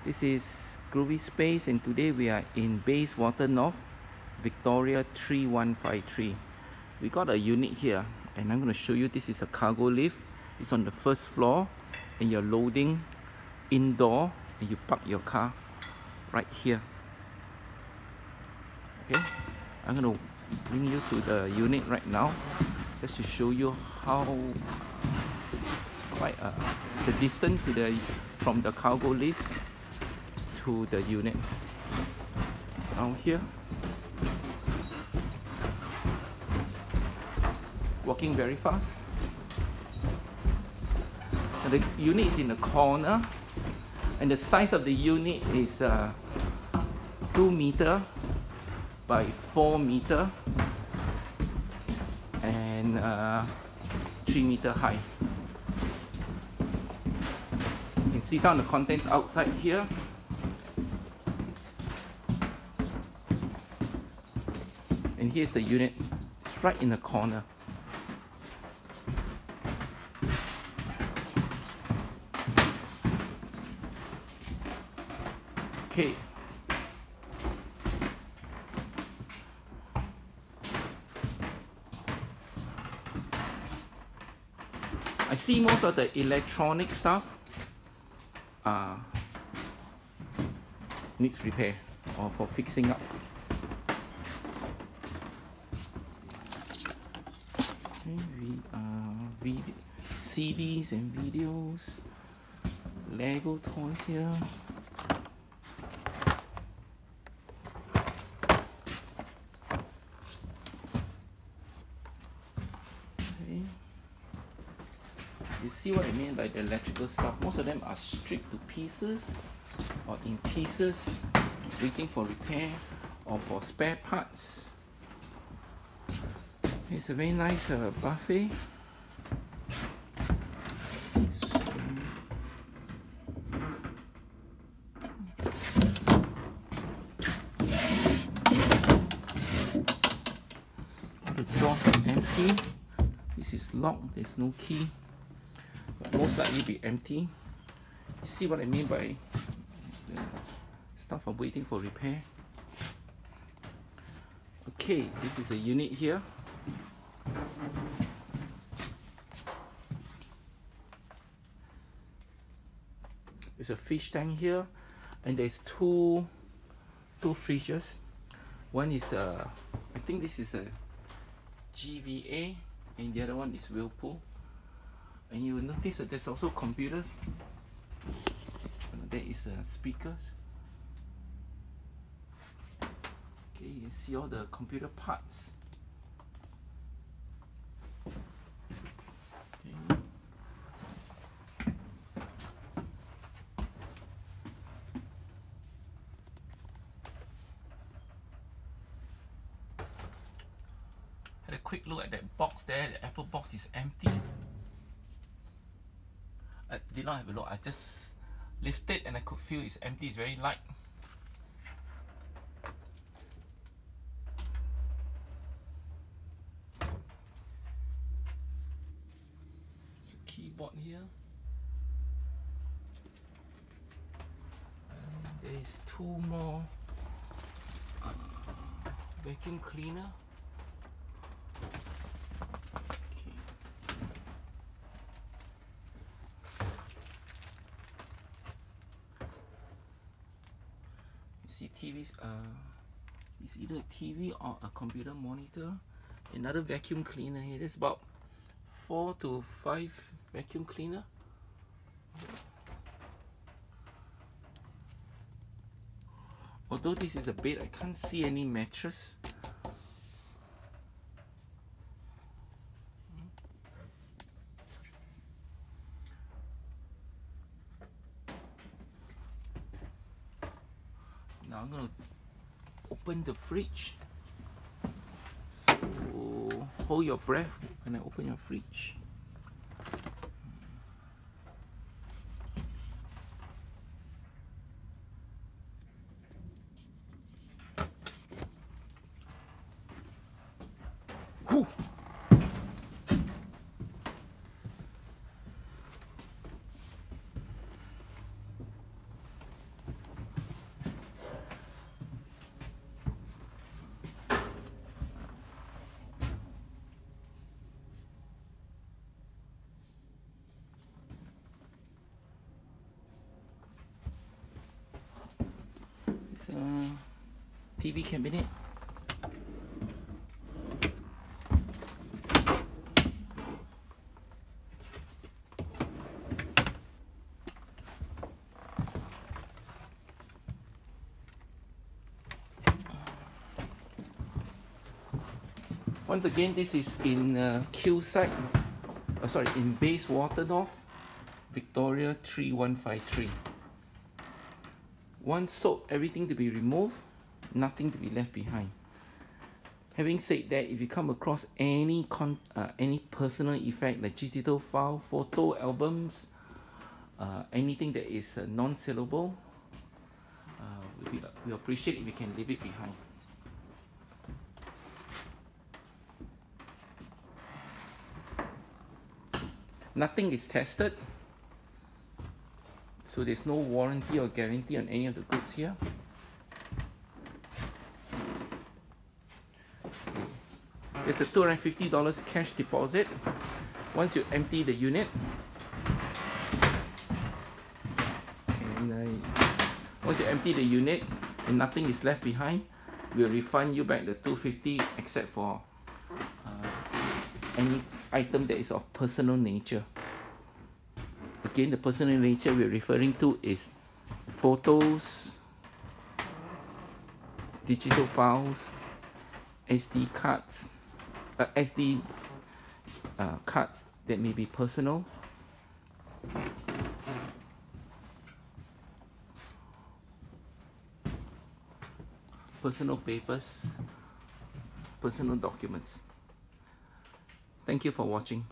This is Groovy Space, and today we are in Bayswater North, Victoria 3153. We got a unit here, and I'm going to show you. This is a cargo lift. It's on the first floor, and you're loading indoor, and you park your car right here. Okay, I'm going to bring you to the unit right now, just to show you how quite the distance to from the cargo lift to the unit. Down here, walking very fast. And the unit is in the corner, and the size of the unit is 2 meter by 4 meter and 3 meter high. You can see some of the contents outside here. And here's the unit. It's right in the corner. Okay. I see most of the electronic stuff needs repair or for fixing up. CDs and videos, Lego toys here. Okay. You see what I mean by the electrical stuff? Most of them are stripped to pieces or in pieces, waiting for repair or for spare parts. It's a very nice buffet. The drawers are empty. This is locked, there's no key, but most likely be empty. You see what I mean by the stuff are waiting for repair. Okay, this is a unit here. There's a fish tank here, and there's two fridges. One is I think this is a GVA, and the other one is Whirlpool. And you will notice that there's also computers. There is speakers. Okay, you can see all the computer parts. Okay. Had a quick look at that box there. The Apple box is empty. I did not have a look. I just lifted and I could feel it's empty. It's very light. There's a keyboard here. And there's two more vacuum cleaner. See TVs, it's either a TV or a computer monitor. Another vacuum cleaner here. There's about 4 to 5 vacuum cleaner. Although this is a bed, I can't see any mattress. Now I'm going to open the fridge. So hold your breath when I open your fridge. Whew. It's a TV cabinet. Once again, this is in Qside, in Bayswater North, Victoria 3153. Once sold, everything to be removed, nothing to be left behind. Having said that, if you come across any personal effect like digital file, photo albums, anything that is non-saleable, we appreciate if you can leave it behind. Nothing is tested, so there's no warranty or guarantee on any of the goods here. There's a $250 cash deposit. Once you empty the unit, and nothing is left behind, we'll refund you back the $250 except for any item that is of personal nature. Again, the personal nature we're referring to is photos, digital files, SD cards, cards that may be personal, personal papers, personal documents. Thank you for watching.